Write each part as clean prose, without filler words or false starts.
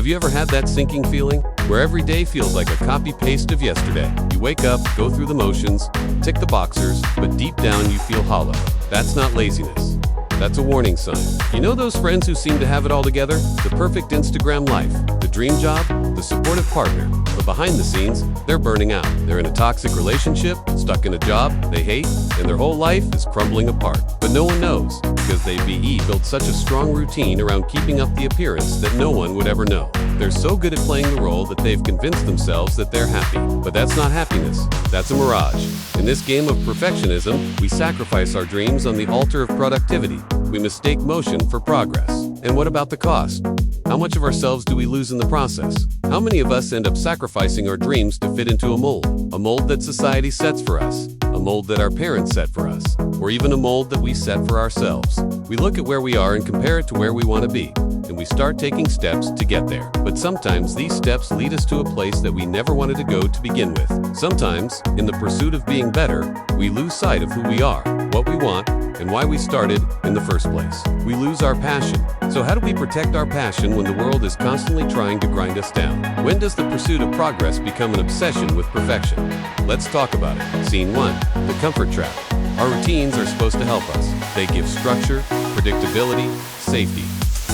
Have you ever had that sinking feeling? Where every day feels like a copy-paste of yesterday. You wake up, go through the motions, tick the boxers, but deep down you feel hollow. That's not laziness. That's a warning sign. You know those friends who seem to have it all together? The perfect Instagram life, the dream job, the supportive partner. But behind the scenes, they're burning out. They're in a toxic relationship, stuck in a job they hate, and their whole life is crumbling apart. But no one knows, because they've built such a strong routine around keeping up the appearance that no one would ever know. They're so good at playing the role that they've convinced themselves that they're happy. But that's not happiness. That's a mirage. In this game of perfectionism, we sacrifice our dreams on the altar of productivity. We mistake motion for progress. And what about the cost? How much of ourselves do we lose in the process? How many of us end up sacrificing our dreams to fit into a mold that society sets for us, a mold that our parents set for us, or even a mold that we set for ourselves? We look at where we are and compare it to where we want to be, and we start taking steps to get there. But sometimes these steps lead us to a place that we never wanted to go to begin with. Sometimes, in the pursuit of being better, we lose sight of who we are, what we want, and why we started in the first place. We lose our passion. So how do we protect our passion when the world is constantly trying to grind us down? When does the pursuit of progress become an obsession with perfection? Let's talk about it. Scene 1. The comfort trap. Our routines are supposed to help us. They give structure, predictability, safety.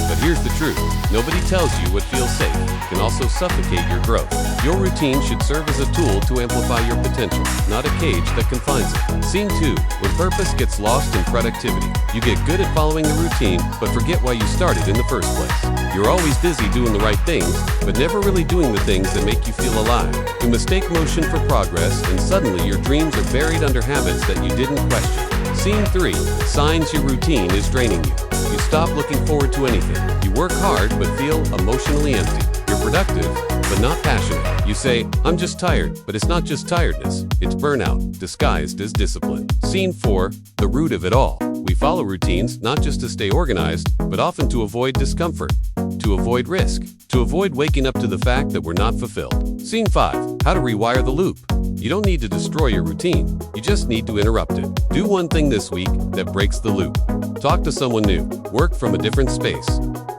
But here's the truth. Nobody tells you what feels safe can also suffocate your growth. Your routine should serve as a tool to amplify your potential, not a cage that confines it. Scene 2. When purpose gets lost in productivity. You get good at following the routine, but forget why you started in the first place. You're always busy doing the right things, but never really doing the things that make you feel alive. You mistake motion for progress, and suddenly your dreams are buried under habits that you didn't question. Scene 3. Signs your routine is draining you. You stop looking forward to anything. You work hard but feel emotionally empty. You're productive but not passionate. You say, I'm just tired, but it's not just tiredness. It's burnout, disguised as discipline. Scene 4. The root of it all. We follow routines not just to stay organized, but often to avoid discomfort, to avoid risk, to avoid waking up to the fact that we're not fulfilled. Scene 5. How to rewire the loop. You don't need to destroy your routine. You just need to interrupt it. Do one thing this week that breaks the loop. Talk to someone new. Work from a different space.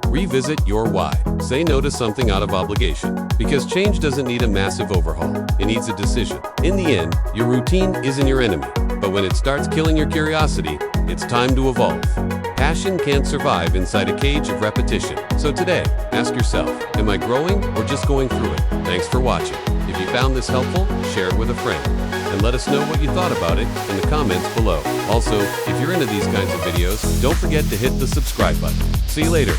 Revisit your why. Say no to something out of obligation. Because change doesn't need a massive overhaul. It needs a decision. In the end, your routine isn't your enemy. But when it starts killing your curiosity, it's time to evolve. Passion can't survive inside a cage of repetition. So today, ask yourself, am I growing or just going through it? Thanks for watching. If you found this helpful, share it with a friend. And let us know what you thought about it in the comments below. Also, if you're into these kinds of videos, don't forget to hit the subscribe button. See you later.